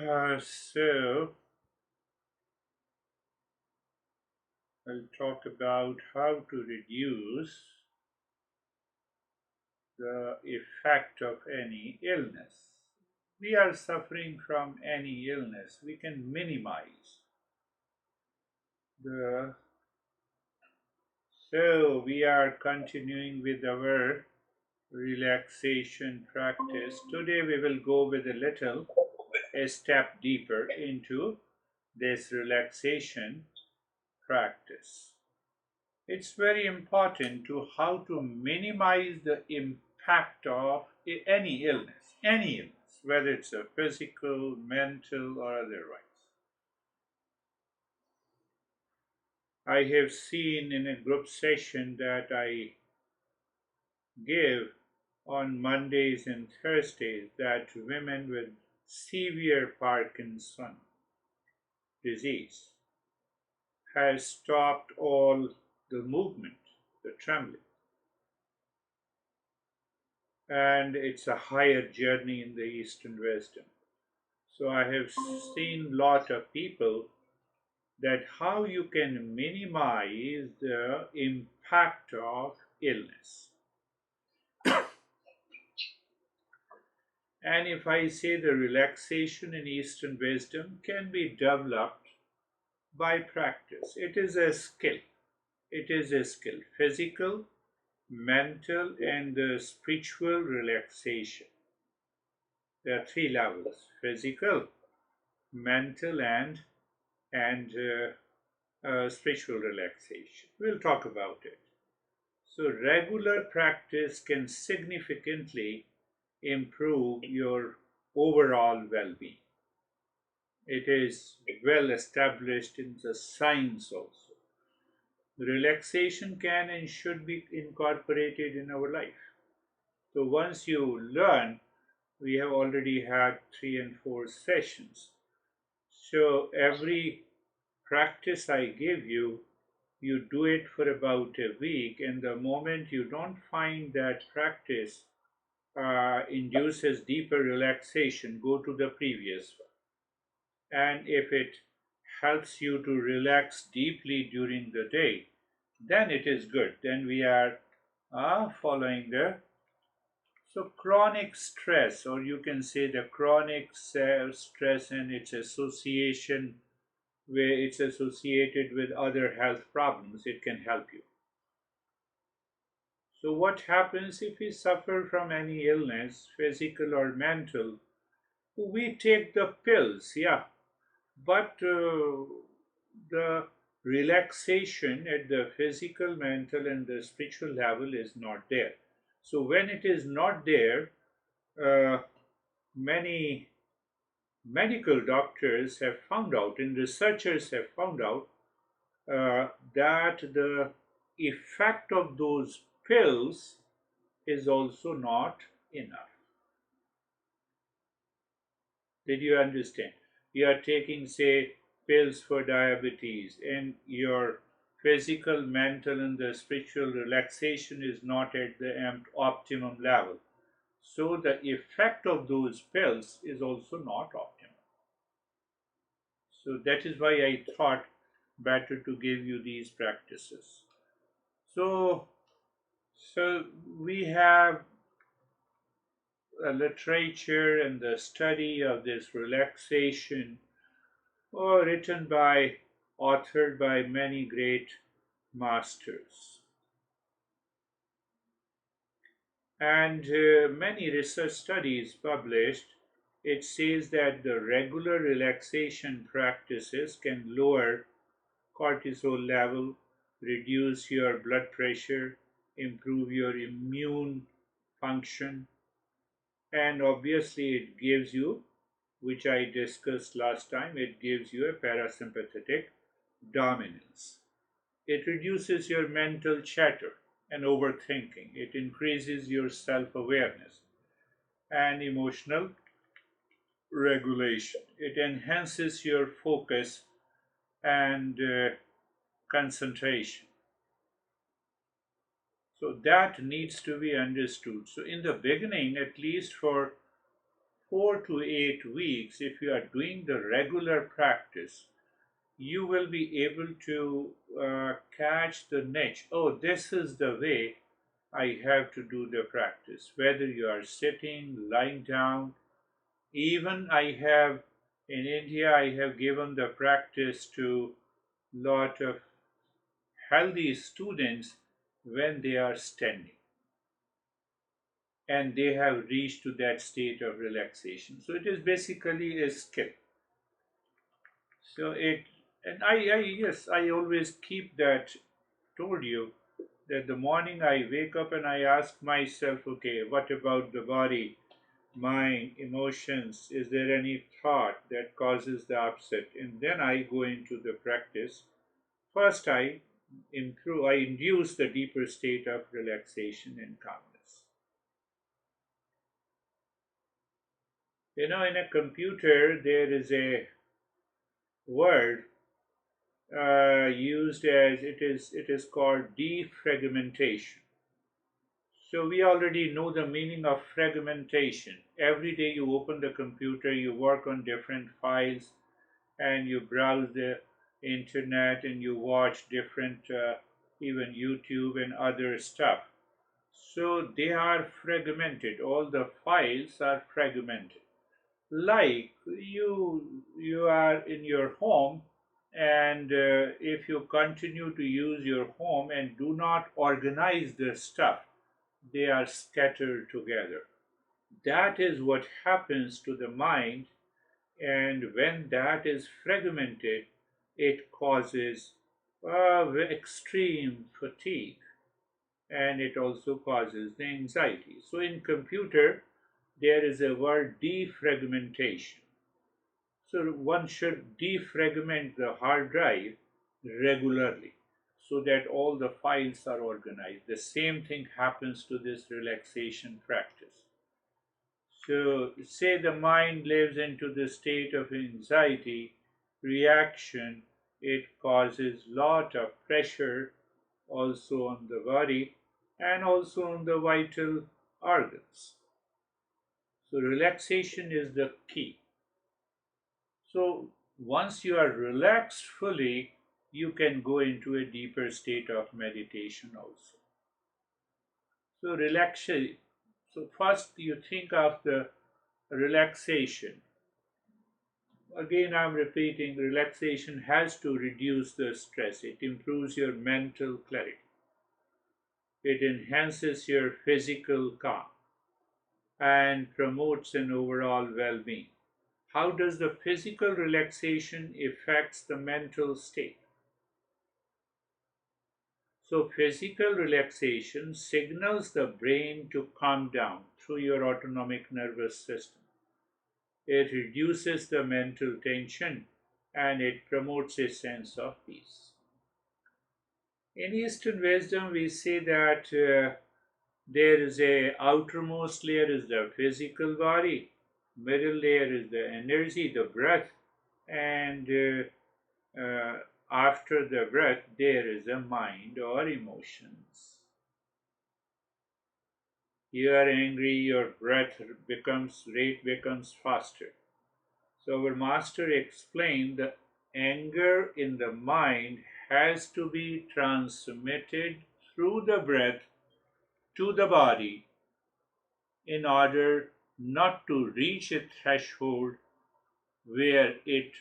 So I'll talk about how to reduce the effect of any illness. We are suffering from any illness, we can minimize the. So we are continuing with our relaxation practice. Today we will go with a step deeper into this relaxation practice. It's very important to how to minimize the impact of any illness, whether it's a physical, mental, or otherwise. I have seen in a group session that I give on Mondays and Thursdays that women with severe Parkinson disease has stopped all the movement, the trembling. And it's a higher journey in the Eastern wisdom. So I have seen lot of people that how you can minimize the impact of illness. And if I say the relaxation in Eastern wisdom can be developed by practice, it is a skill. It is a skill, physical, mental, and the spiritual relaxation. There are three levels: physical, mental, and spiritual relaxation. We'll talk about it. So, regular practice can significantly improve your overall well being. It is well established in the science also. Relaxation can and should be incorporated in our life. So, once you learn, we have already had 3 and 4 sessions. So, every practice I give you, you do it for about a week, and the moment you don't find that practice induces deeper relaxation, go to the previous one. And if it helps you to relax deeply during the day, then it is good. Then we are following the. So, chronic stress, or you can say the chronic stress and its association, where it's associated with other health problems, it can help you. So, what happens if we suffer from any illness, physical or mental? We take the pills, yeah, but the relaxation at the physical, mental, and the spiritual level is not there. So, when it is not there, uh, many medical doctors have found out, and researchers have found out that the effect of those pills is also not enough. Did you understand? You are taking, say, pills for diabetes, and your physical, mental, and the spiritual relaxation is not at the optimum level. So, the effect of those pills is also not optimal. So, that is why I thought better to give you these practices. So, so we have a literature and the study of this relaxation, or written by, authored by many great masters. And many research studies published, it says that the regular relaxation practices can lower cortisol level, reduce your blood pressure, improve your immune function, and obviously it gives you, which I discussed last time, it gives you a parasympathetic dominance. It reduces your mental chatter and overthinking. It increases your self awareness and emotional regulation. It enhances your focus and concentration. So that needs to be understood. So in the beginning, at least for 4 to 8 weeks, if you are doing the regular practice, you will be able to catch the niche. Oh, this is the way I have to do the practice. Whether you are sitting, lying down, even I have in India, I have given the practice to lot of healthy students when they are standing and they have reached to that state of relaxation. So it is basically a skill. So it, and yes, I always keep that, told you that the morning I wake up and I ask myself, okay, what about the body, mind, emotions? Is there any thought that causes the upset? And then I go into the practice. First, I induce the deeper state of relaxation and calmness. You know, in a computer, there is a word used as it is called defragmentation. So we already know the meaning of fragmentation. Every day you open the computer, you work on different files, and you browse the internet and you watch different, even YouTube and other stuff. So they are fragmented. All the files are fragmented. Like you are in your home, and if you continue to use your home and do not organize the stuff, they are scattered together. That is what happens to the mind, and when that is fragmented, it causes extreme fatigue, and it also causes the anxiety. So in computer, there is a word defragmentation. So one should defragment the hard drive regularly so that all the files are organized. The same thing happens to this relaxation practice. So say the mind lives into the state of anxiety, reaction, it causes lot of pressure also on the body and also on the vital organs. So relaxation is the key. So once you are relaxed fully, you can go into a deeper state of meditation also. So relaxation. So first you think of the relaxation. Again, I'm repeating, relaxation has to reduce the stress. It improves your mental clarity. It enhances your physical calm and promotes an overall well-being. How does the physical relaxation affects the mental state? So physical relaxation signals the brain to calm down through your autonomic nervous system. It reduces the mental tension and it promotes a sense of peace. In Eastern wisdom, we say that there is a outermost layer is the physical body, middle layer is the energy, the breath, and after the breath there is a mind or emotions. You are angry, your breath becomes rate becomes faster. So our master explained the anger in the mind has to be transmitted through the breath to the body in order not to reach a threshold where it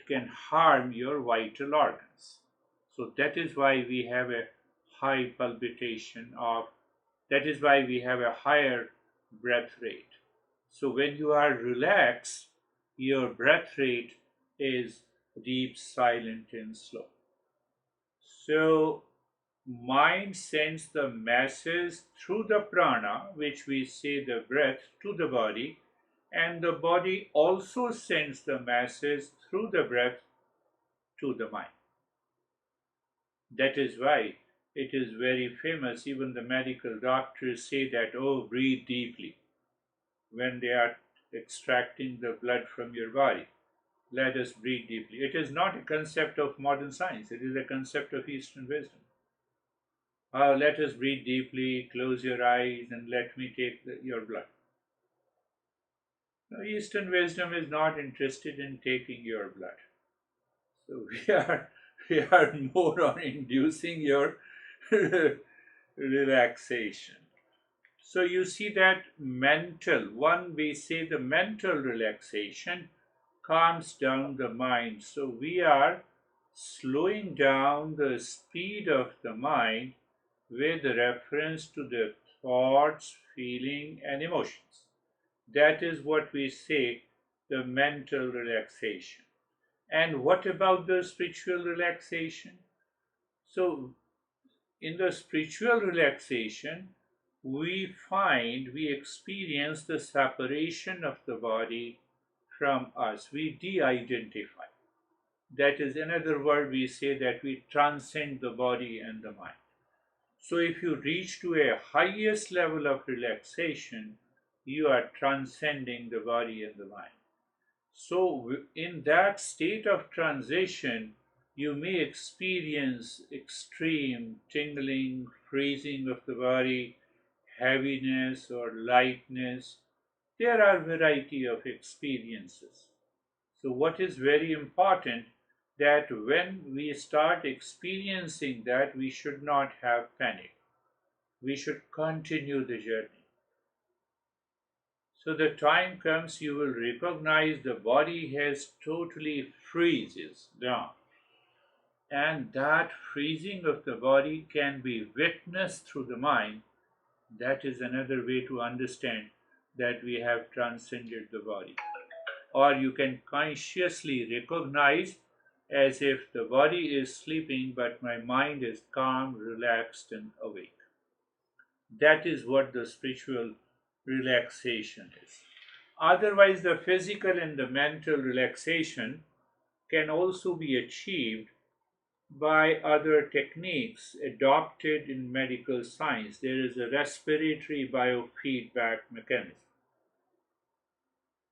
can harm your vital organs. So that is why we have a high palpitation of, that is why we have a higher breath rate. So when you are relaxed, your breath rate is deep, silent, and slow. So mind sends the masses through the prana, which we say the breath, to the body, and the body also sends the masses through the breath to the mind. That is why it is very famous. Even the medical doctors say that, oh, breathe deeply when they are extracting the blood from your body. Let us breathe deeply. It is not a concept of modern science, it is a concept of Eastern wisdom. Let us breathe deeply, close your eyes, and let me take your blood. Now, Eastern wisdom is not interested in taking your blood. So we are more on inducing your relaxation. So you see that we say the mental relaxation calms down the mind. So we are slowing down the speed of the mind with reference to the thoughts, feeling, and emotions. That is what we say the mental relaxation. And what about the spiritual relaxation? So, in the spiritual relaxation, we experience the separation of the body from us. We de identify. That is another word we say that we transcend the body and the mind. So, if you reach to a highest level of relaxation, you are transcending the body and the mind. So, in that state of transition, you may experience extreme tingling, freezing of the body, heaviness or lightness. There are variety of experiences. So, what is very important that when we start experiencing that, we should not have panic. We should continue the journey. So the time comes you will recognize the body has totally freezes down. And that freezing of the body can be witnessed through the mind. That is another way to understand that we have transcended the body. Or you can consciously recognize as if the body is sleeping but my mind is calm, relaxed, and awake. That is what the spiritual relaxation is. Otherwise, the physical and the mental relaxation can also be achieved by other techniques adopted in medical science. There is a respiratory biofeedback mechanism,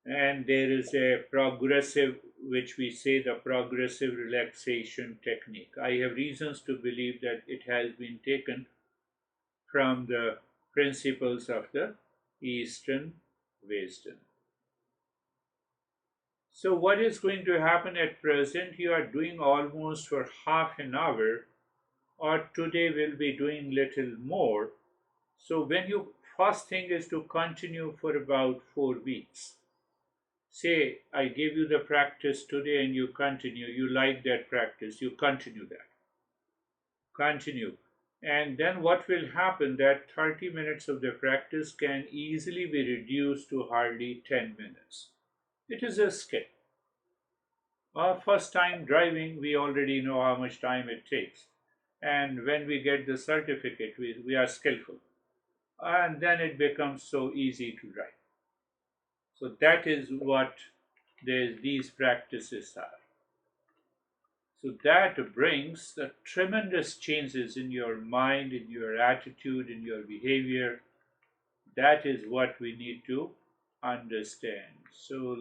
and there is a progressive, which we say the progressive relaxation technique. I have reasons to believe that it has been taken from the principles of the Eastern wisdom. So, what is going to happen at present? You are doing almost for half an hour, or today we'll be doing little more. So, when you first thing is to continue for about 4 weeks. Say, I give you the practice today and you continue. You like that practice, you continue that. Continue. And then what will happen that 30 minutes of the practice can easily be reduced to hardly 10 minutes. It is a skill. Our first time driving, we already know how much time it takes. And when we get the certificate, we are skillful. And then it becomes so easy to drive. So that is what these practices are. So that brings the tremendous changes in your mind, in your attitude, in your behavior. That is what we need to understand. So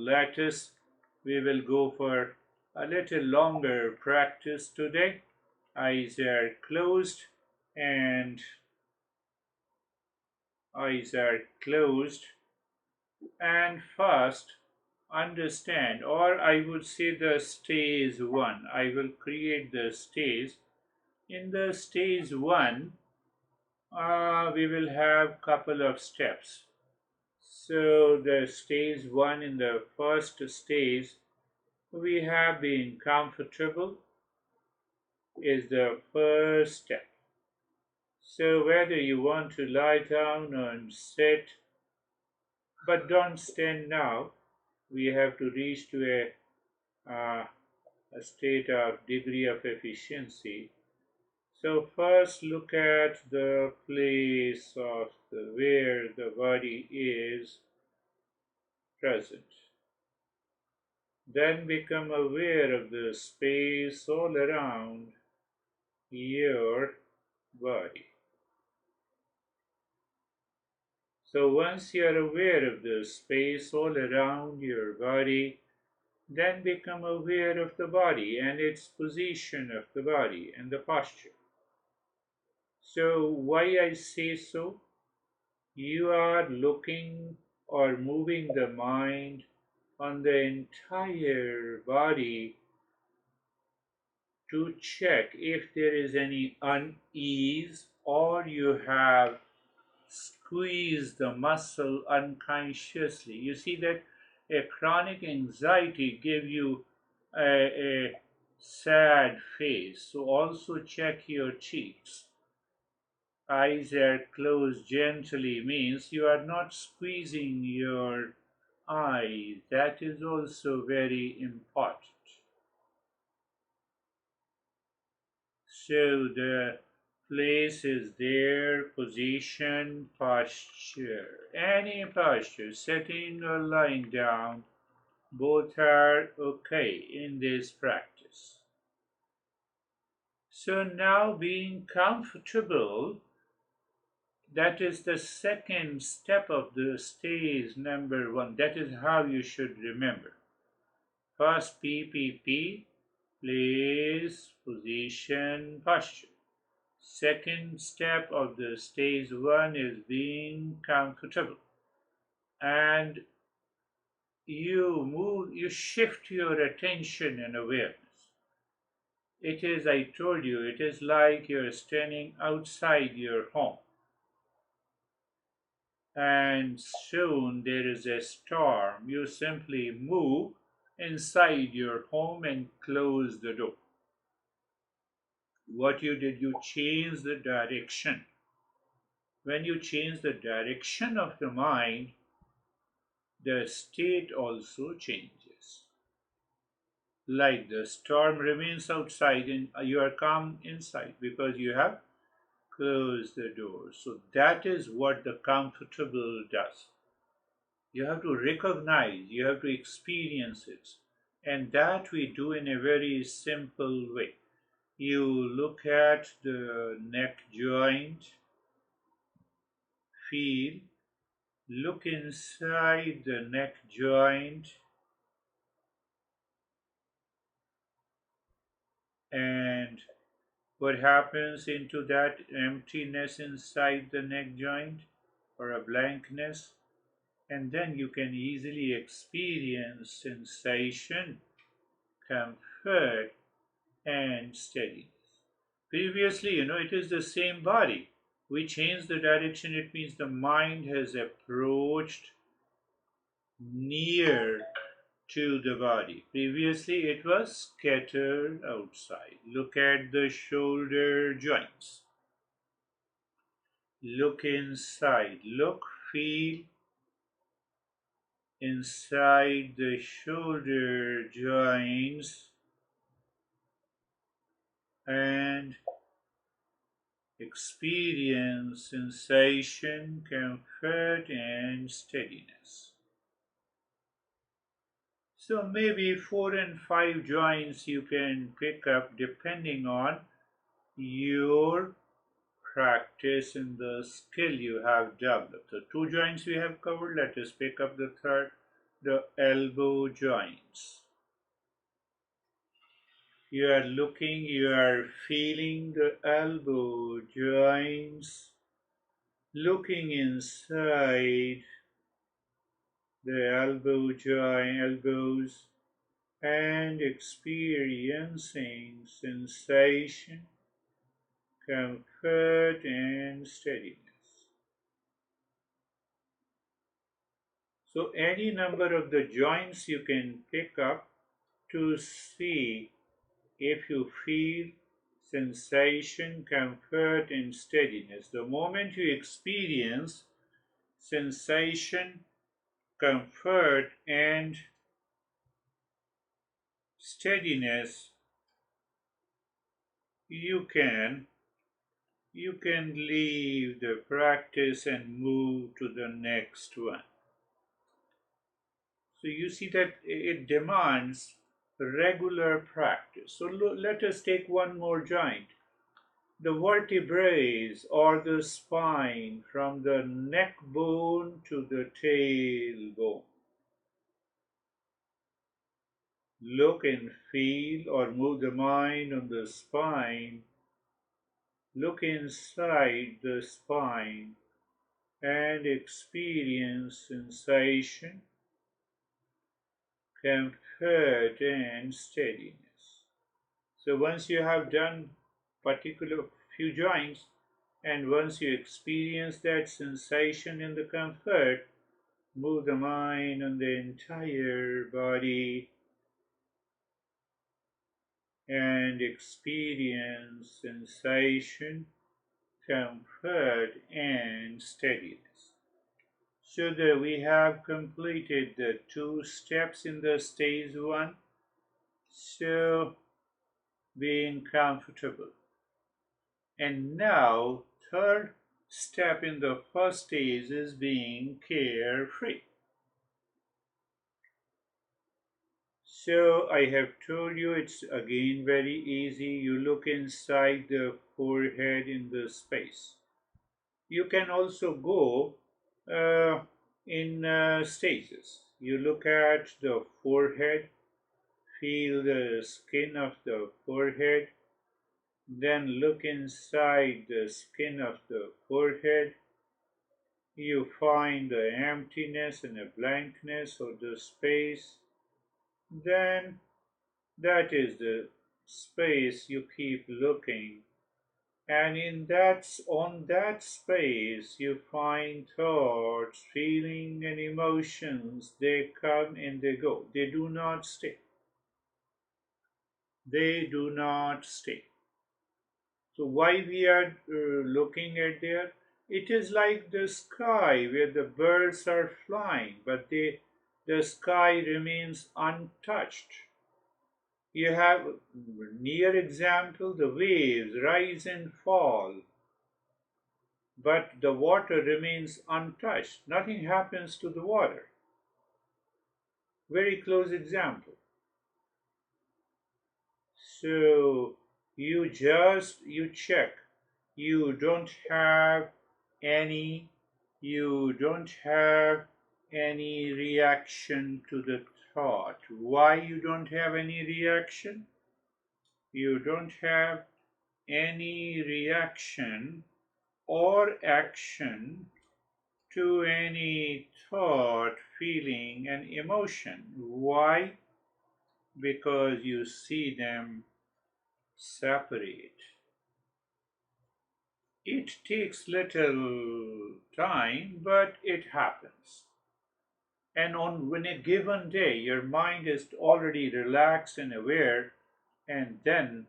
we will go for a little longer practice today. Eyes are closed and eyes are closed. And first, understand, or I would say the stage one. I will create the stage. In the stage one, we will have couple of steps. So the stage one, in the first stage, we have being comfortable is the first step. So whether you want to lie down or sit, but don't stand now. We have to reach to a state of degree of efficiency. So first look at the place of where the body is present. Then become aware of the space all around your body. So once you are aware of the space all around your body, then become aware of the body and its position of the body and the posture. So why I say so? You are looking or moving the mind on the entire body to check if there is any unease or you have squeezed the muscle unconsciously. You see that a chronic anxiety give you a sad face. So also check your cheeks. Eyes are closed gently means you are not squeezing your eyes. That is also very important. So the place is there, position, posture. Any posture, sitting or lying down, both are okay in this practice. So now being comfortable, that is the second step of the stage number one. That is how you should remember. First PPP, place, position, posture. Second step of the stage one is being comfortable. And you shift your attention and awareness. It is, I told you, it is like you're standing outside your home. And soon there is a storm. You simply move inside your home and close the door. What you did, you changed the direction. When you change the direction of the mind, the state also changes. Like the storm remains outside and you are calm inside because you have closed the door. So that is what the comfortable does. You have to recognize, you have to experience it. And that we do in a very simple way. You look at the neck joint, feel, look inside the neck joint, and what happens into that emptiness inside the neck joint or a blankness, and then you can easily experience sensation, comfort, and steadiness. Previously, it is the same body. We change the direction, it means the mind has approached near to the body. Previously, it was scattered outside. Look at the shoulder joints. Look inside. Look, feel inside the shoulder joints and experience sensation, comfort, and steadiness. So maybe 4 and 5 joints you can pick up depending on your practice and the skill you have developed. The 2 joints we have covered. Let us pick up the third, the elbow joints. You are looking, you are feeling the elbow joints, looking inside the elbows, and experiencing sensation, comfort, and steadiness. So any number of the joints you can pick up to see if you feel sensation, comfort, and steadiness. The moment you experience sensation, comfort, and steadiness, you can leave the practice and move to the next one. So you see that it demands regular practice. So let us take one more joint. The vertebrae or the spine from the neck bone to the tailbone. Look and feel or move the mind on the spine. Look inside the spine and experience sensation, comfort, and steadiness. So once you have done particular few joints, and once you experience that sensation and the comfort, move the mind on the entire body and experience sensation, comfort, and steadiness. So that we have completed the two steps in the stage one. So being comfortable. And now third step in the first stage is being carefree. So I have told you it's again very easy. You look inside the forehead in the space. You can also go in stages. You look at the forehead, feel the skin of the forehead, then look inside the skin of the forehead. You find the emptiness and the blankness of the space. Then that is the space you keep looking, and on that space you find thoughts, feeling, and emotions. They come and they go. They do not stay. They do not stay. So why we are looking at there? It is like the sky where the birds are flying, but the sky remains untouched. You have near example, the waves rise and fall, but the water remains untouched. Nothing happens to the water. Very close example. So you check. You don't have any you don't have any reaction to the thought. Why you don't have any reaction? You don't have any reaction or action to any thought, feeling, and emotion. Why? Because you see them separate. It takes little time, but it happens. And on a given day, your mind is already relaxed and aware, and then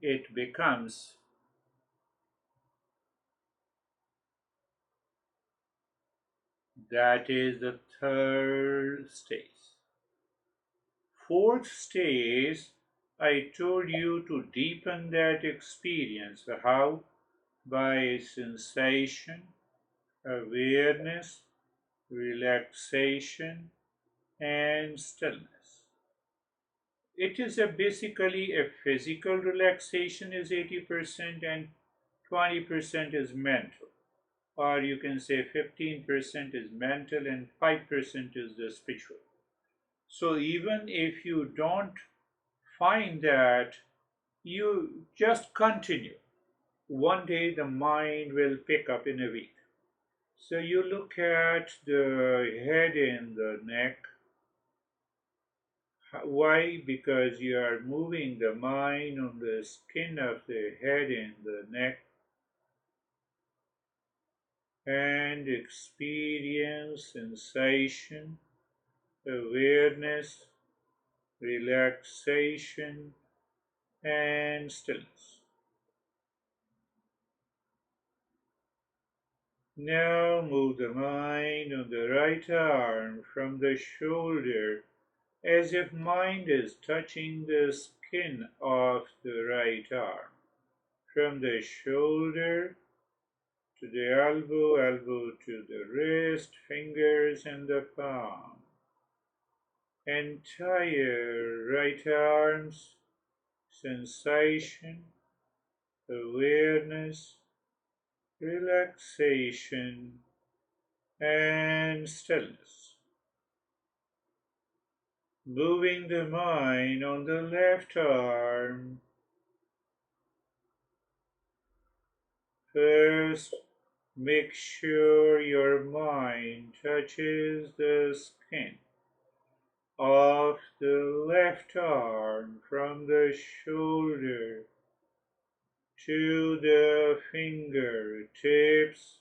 it becomes. That is the third stage. Fourth stage, I told you to deepen that experience. How? By sensation, awareness, relaxation, and stillness. It is basically a physical relaxation is 80% and 20% is mental. Or you can say 15% is mental and 5% is the spiritual. So even if you don't find that, you just continue. One day the mind will pick up in a week. So you look at the head and the neck. Why? Because you are moving the mind on the skin of the head and the neck and experience sensation, awareness, relaxation, and stillness. Now move the mind on the right arm from the shoulder as if mind is touching the skin of the right arm. From the shoulder to the elbow, elbow to the wrist, fingers and the palm. Entire right arms, sensation, awareness, relaxation, and stillness. Moving the mind on the left arm. First, Make sure your mind touches the skin of the left arm from the shoulder to the fingertips.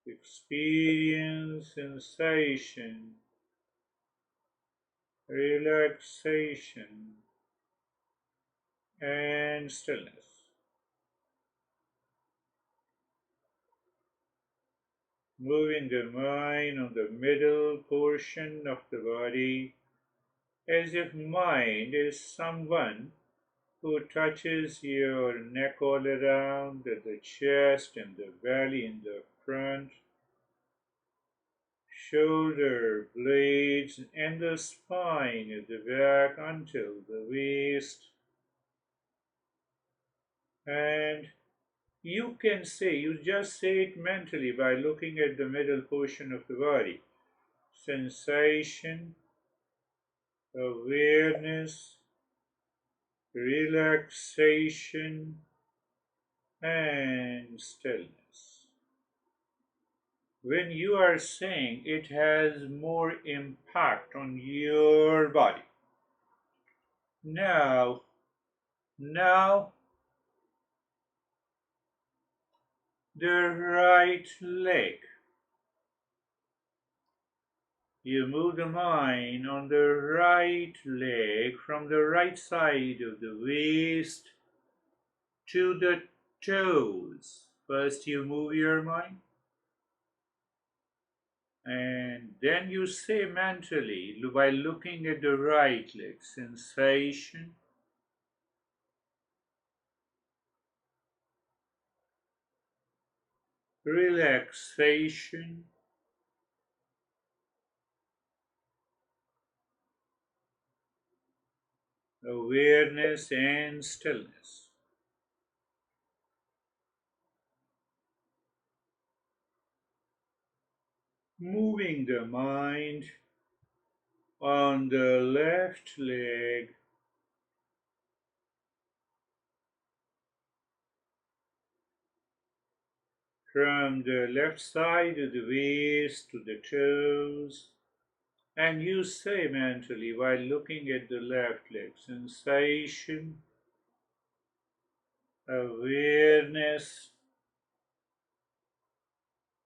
Experience sensation, relaxation, and stillness. Moving the mind on the middle portion of the body as if mind is someone who touches your neck all around, the chest and the belly in the front, shoulder blades and the spine at the back until the waist. And you just say it mentally by looking at the middle portion of the body. Sensation, awareness, relaxation, and stillness. When you are saying, it has more impact on your body. Now, the right leg. You move the mind on the right leg from the right side of the waist to the toes. First, you move your mind, and then you say mentally, by looking at the right leg, sensation, relaxation, awareness, and stillness. Moving the mind on the left leg from the left side of the waist to the toes, and you say mentally while looking at the left leg, sensation, awareness,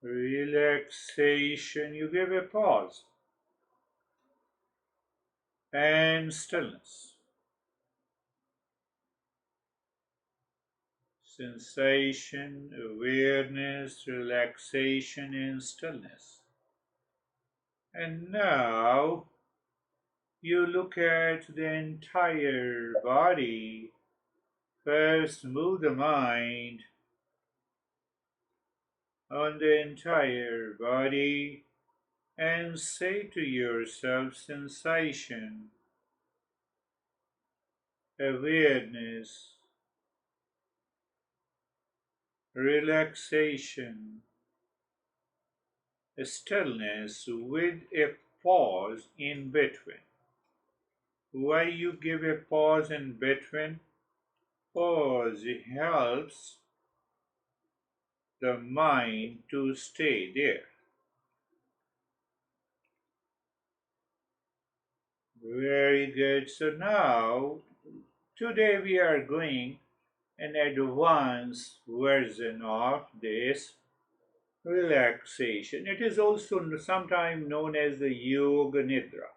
relaxation. You give a pause and stillness. Sensation, awareness, relaxation, and stillness. And now you look at the entire body. First, move the mind on the entire body and say to yourself, sensation, awareness, relaxation, stillness with a pause in between. Why you give a pause in between? Pause helps the mind to stay there. Very good. So now, today we are going an advanced version of this relaxation. It is also sometimes known as the Yoga Nidra,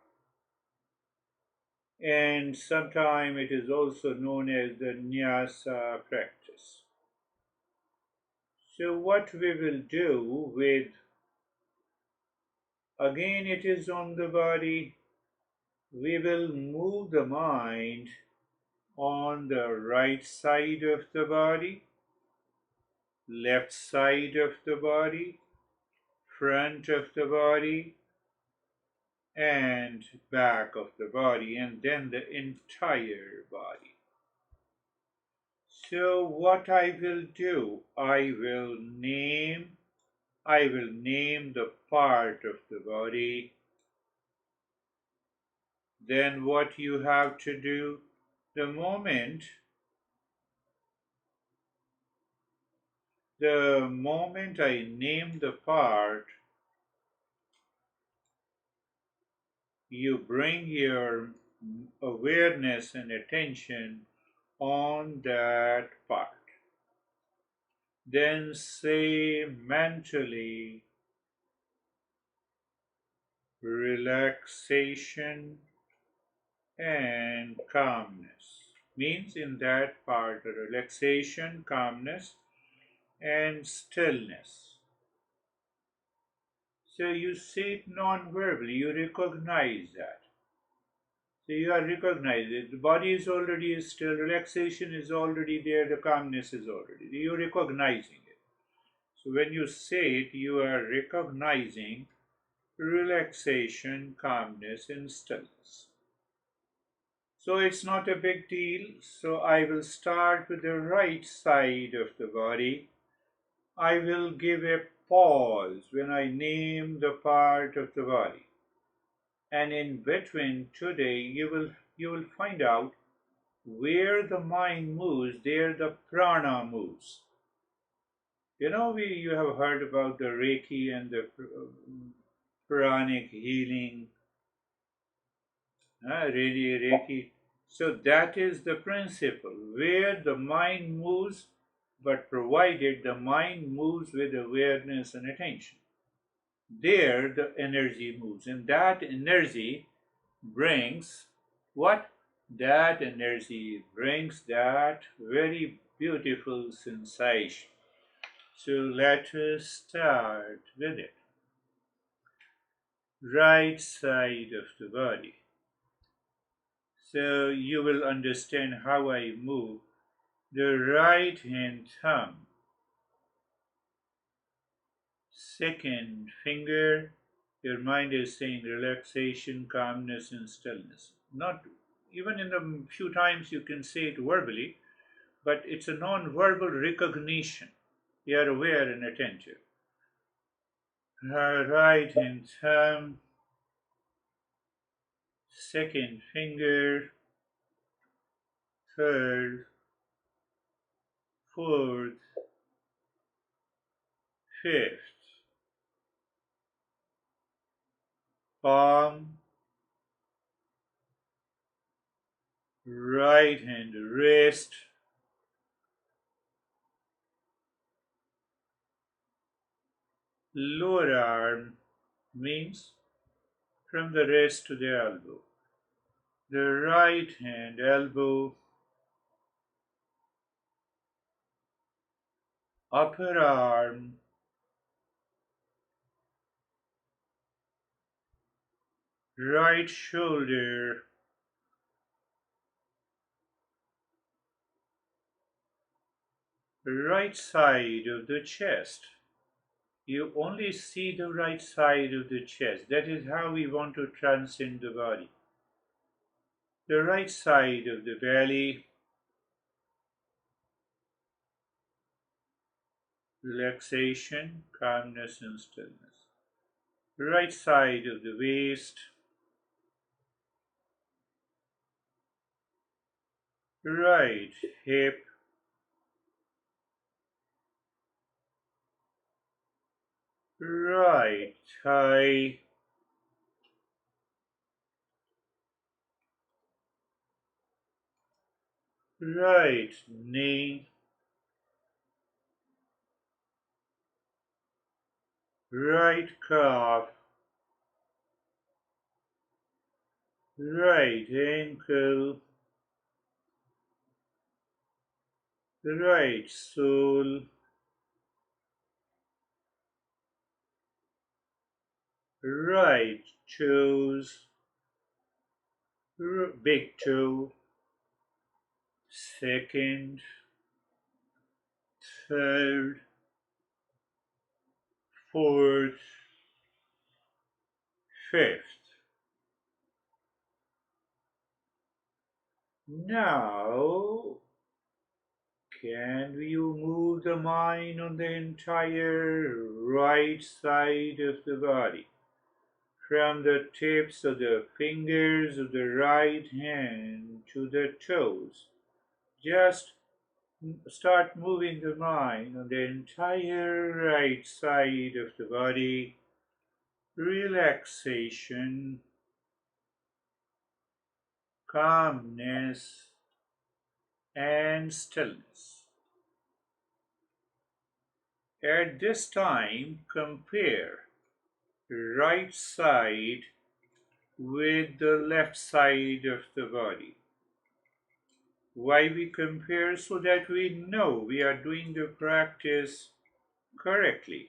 and sometimes it is also known as the Nyasa practice. So, what we will do with, again, it is on the body, we will move the mind on the right side of the body, left side of the body, front of the body, and back of the body, and then the entire body. So what I will do, I will name the part of the body. Then what you have to do, the moment The moment I name the part, you bring your awareness and attention on that part. Then say mentally, relaxation and calmness. Means in that part, relaxation, calmness, and stillness. So you say it non-verbally, you recognize that. So you are recognizing the body is already still, relaxation is already there, the calmness is already there. You're recognizing it. So when you say it, you are recognizing relaxation, calmness, and stillness. So it's not a big deal. So I will start with the right side of the body. I will give a pause when I name the part of the body. And in between today you will find out where the mind moves, there the prana moves. You have heard about the Reiki and the pranic healing, really Reiki. So that is the principle where the mind moves, but provided the mind moves with awareness and attention. There the energy moves, and that energy brings what? That energy brings that very beautiful sensation. So let us start with it. Right side of the body. So you will understand how I move the right hand thumb, second finger. Your mind is saying relaxation, calmness, and stillness. Not even in the few times you can say it verbally, but it's a non-verbal recognition. You are aware and attentive. Right hand thumb, second finger, third, fourth, fifth, palm, right hand wrist, lower arm means from the wrist to the elbow. The right hand elbow, upper arm, right shoulder, right side of the chest. You only see the right side of the chest. That is how we want to transcend the body. The right side of the belly, relaxation, calmness, and stillness. Right side of the waist, right hip, right thigh, right knee, right calf, right ankle, right sole, right toes, big toe, second, third, fourth, fifth. Now, can you move the mind on the entire right side of the body? From the tips of the fingers of the right hand to the toes. Just Start moving the mind on the entire right side of the body. Relaxation, calmness, and stillness. At this time, compare right side with the left side of the body. Why we compare? So that we know we are doing the practice correctly.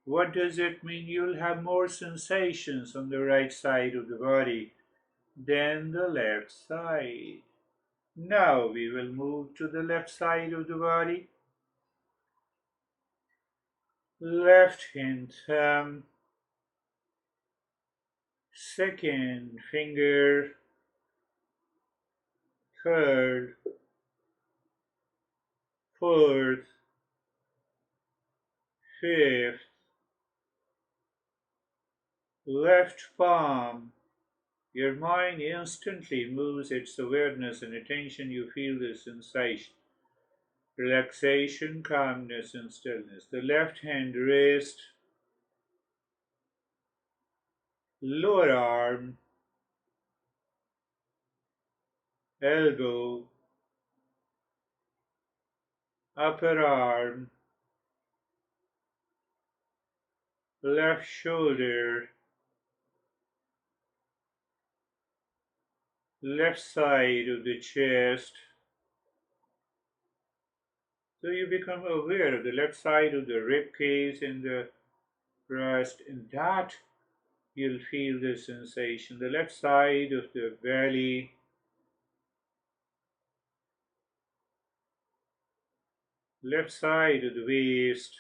What does it mean? You'll have more sensations on the right side of the body than the left side. Now we will move to the left side of the body. Left hand thumb, second finger, third, fourth, fifth, left palm. Your mind instantly moves its awareness and attention. You feel the sensation, relaxation, calmness, and stillness. The left hand wrist, lower arm, elbow, upper arm, left shoulder, left side of the chest. So you become aware of the left side of the rib cage and the breast, and that you'll feel the sensation. The left side of the belly, left side of the waist,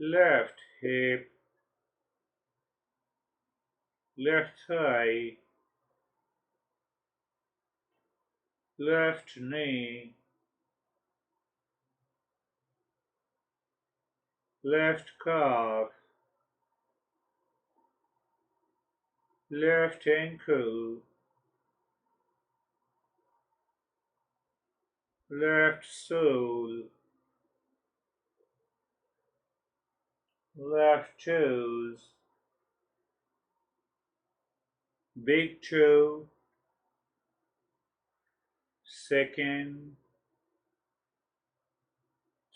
left hip, left thigh, left knee, left calf, left ankle, left sole, left toes, big toe, second,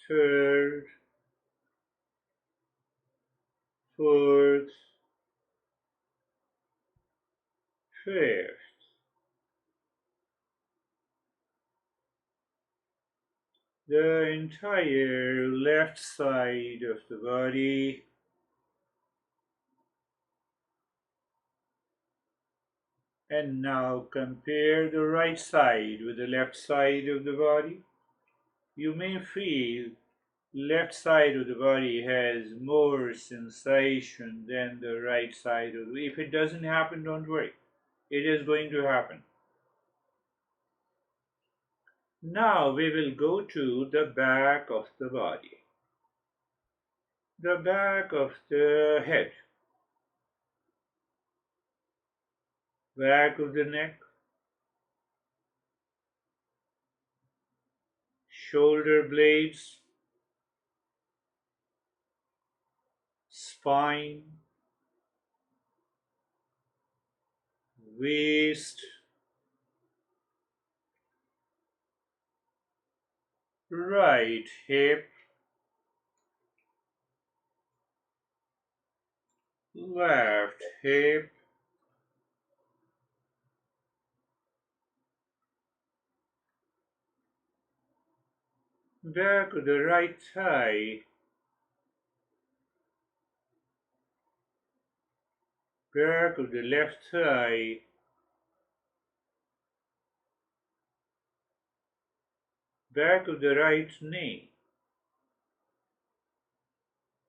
third, fourth, fifth. The entire left side of the body. And now compare the right side with the left side of the body. You may feel left side of the body has more sensation than the right side of the. If it doesn't happen, don't worry. It is going to happen. Now we will go to the back of the body. The back of the head. Back of the neck. Shoulder blades. Spine. Waist. Right hip. Left hip. Back of the right thigh. Back of the left thigh. Back of the right knee.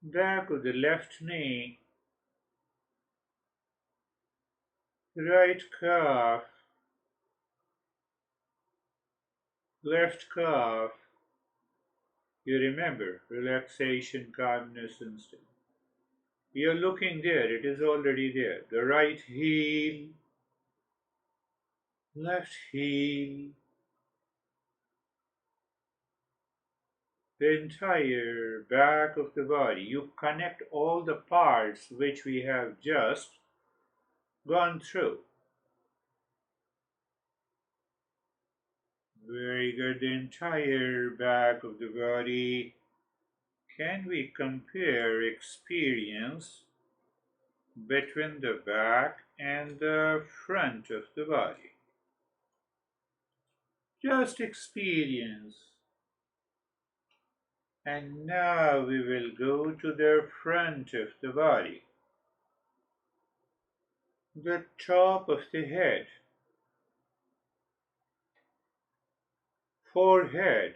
Back of the left knee. Right calf. Left calf. You remember relaxation, calmness, and stillness. You're looking there, it is already there. The right heel, left heel, the entire back of the body. You connect all the parts which we have just gone through. Very good. The entire back of the body. Can we compare experience between the back and the front of the body? Just experience. And now we will go to the front of the body. The top of the head, forehead,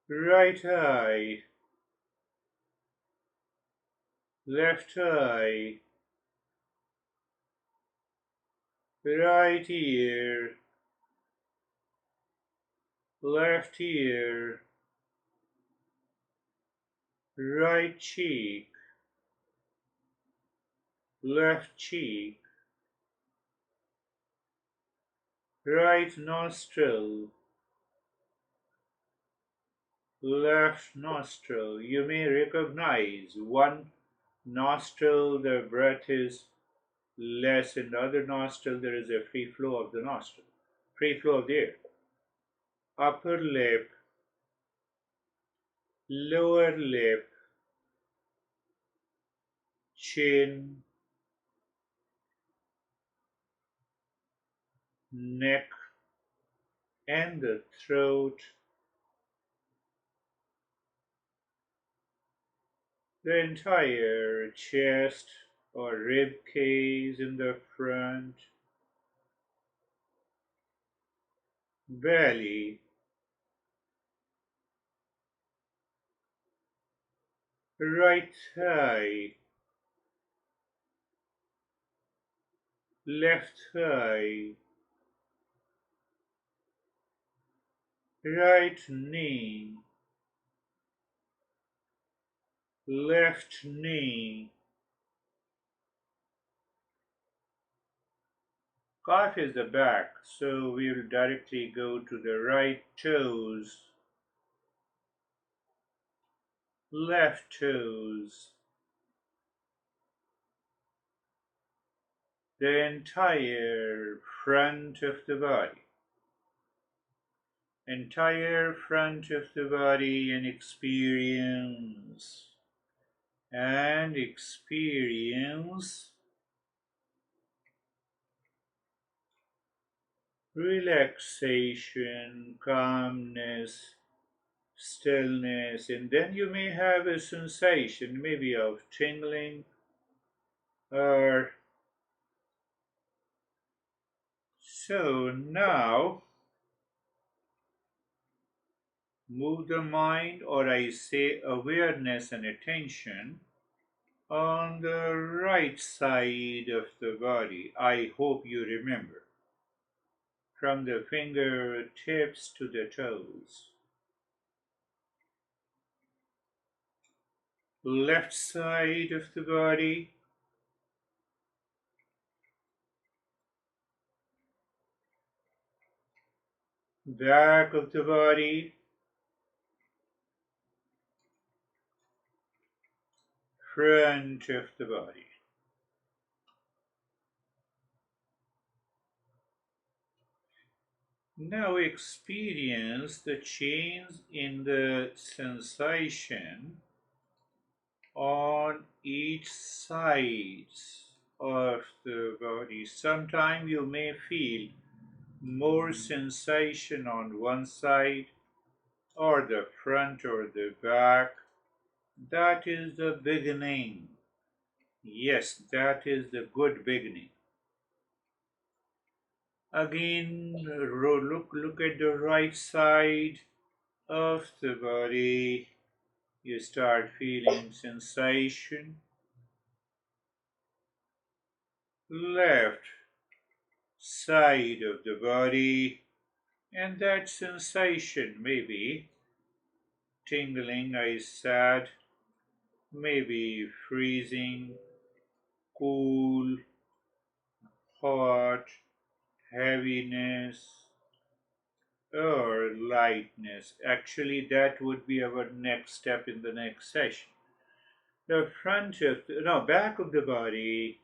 right eye, left eye, right ear, left ear, right cheek, left cheek, right nostril, left nostril. You may recognize one nostril, the breath is less, in the other nostril there is a free flow of the nostril, free flow of the air. Upper lip, lower lip, chin, neck, and the throat, the entire chest or rib cage in the front, belly, right thigh, left thigh, right knee, left knee. Calf is the back, so we will directly go to the right toes, left toes, the entire front of the body. Entire front of the body and experience relaxation, calmness, stillness, and then you may have a sensation maybe of tingling or so. Now move the mind, or I say awareness and attention, on the right side of the body. I hope you remember, from the fingertips to the toes. Left side of the body, back of the body, front of the body. Now experience the change in the sensation on each side of the body. Sometimes you may feel more sensation on one side, or the front or the back. That is the beginning. Yes, that is the good beginning. Again, look at the right side of the body. You start feeling sensation. Left side of the body, and that sensation may be tingling, I said, maybe freezing, cool, hot, heaviness, or lightness. Actually, that would be our next step in the next session. The back of the body,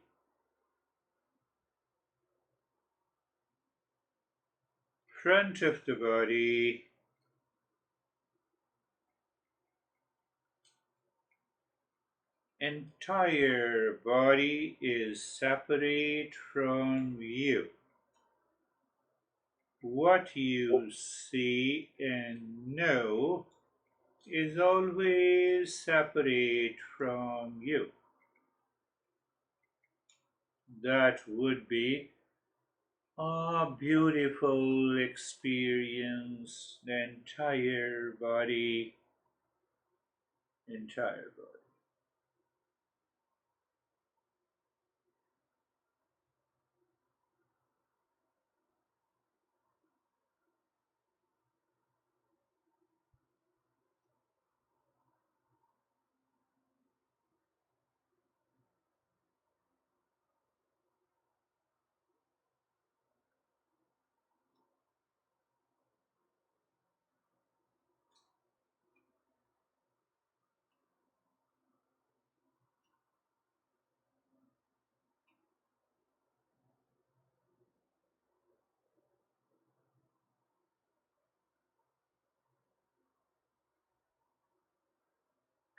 front of the body, entire body is separate from you. What you see and know is always separate from you. That would be a beautiful experience. The entire body.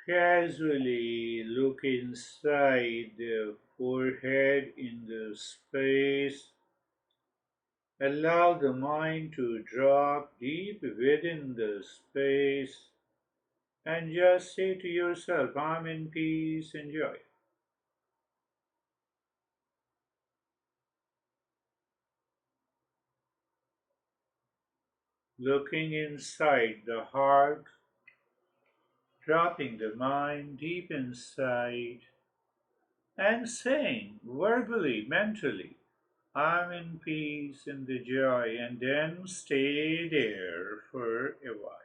Casually look inside the forehead in the space. Allow the mind to drop deep within the space and just say to yourself, I'm in peace, enjoy. Looking inside the heart, dropping the mind deep inside, and saying verbally, mentally, I'm in peace and the joy, and then stay there for a while.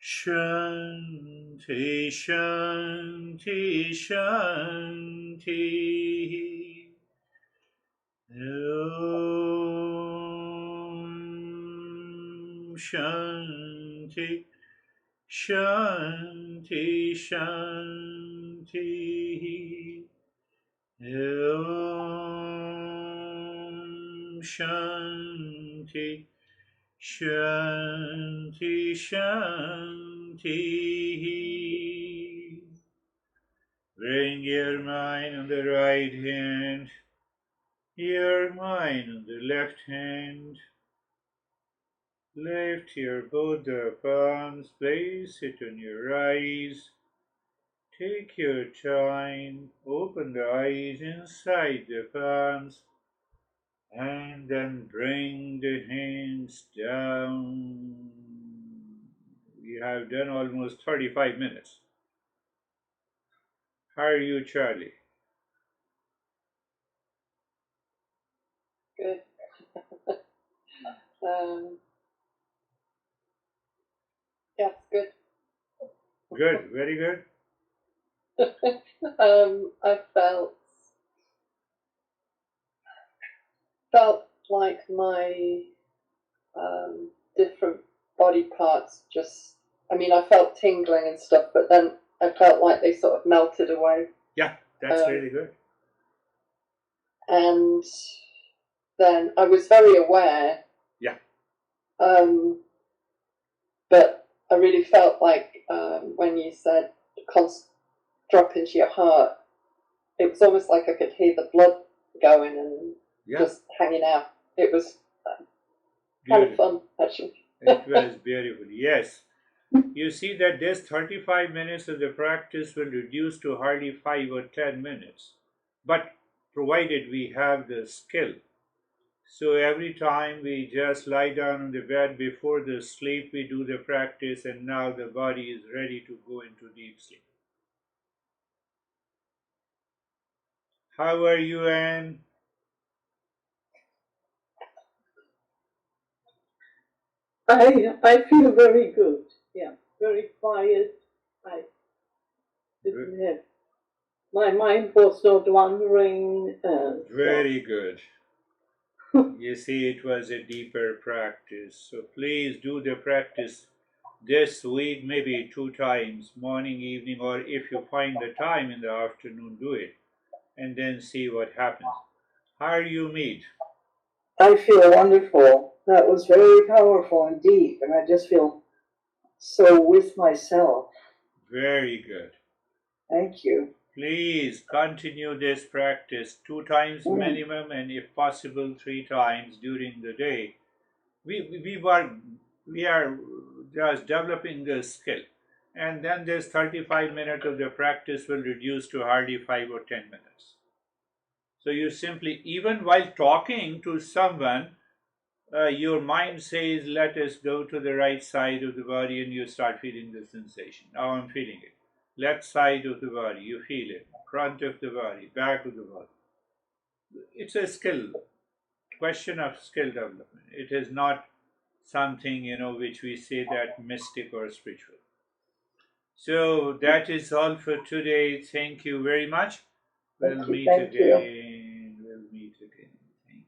Shanti, Shanti, Shanti. Om Shanti, Shanti, Shanti. Om Shanti, Shanti, Shanti. Bring your mind on the right hand, your mind on the left hand. Lift your both the palms, place it on your eyes. Take your time, open the eyes inside the palms, and then bring the hands down. We have done almost 35 minutes. How are you, Charlie? Good. Yes, good. Good, very good. I felt like my different body parts just, I felt tingling and stuff, but then I felt like they sort of melted away. Yeah, that's really good. And then I was very aware. Yeah. But I really felt like when you said drop into your heart, it was almost like I could hear the blood going and Yeah, just hanging out. It was kind of beautiful. fun, actually. It was beautiful. Yes. You see that this 35 minutes of the practice will reduce to hardly 5 or 10 minutes, but provided we have the skill. So every time we just lie down on the bed before the sleep, we do the practice, and now the body is ready to go into deep sleep. How are you, Anne? I feel very good. Yeah, very quiet. I didn't have my mind was not wandering. Very good. You see, it was a deeper practice. So please do the practice this week, maybe 2 times, morning, evening, or if you find the time in the afternoon, do it and then see what happens. How are you, meet? I feel wonderful. That was very powerful and deep, and I just feel so with myself. Very good. Thank you. Please continue this practice 2 times minimum, and if possible 3 times during the day. We are just developing the skill, and then this 35 minutes of the practice will reduce to hardly 5 or 10 minutes. So you simply, even while talking to someone, your mind says, let us go to the right side of the body, and you start feeling the sensation. Now I'm feeling it. Left side of the body, you feel it. Front of the body, back of the body. It's a skill, question of skill development. It is not something, which we say that mystic or spiritual. So that is all for today. Thank you very much. We'll Thank you. meet Thank you. again. We'll meet again. Thank you.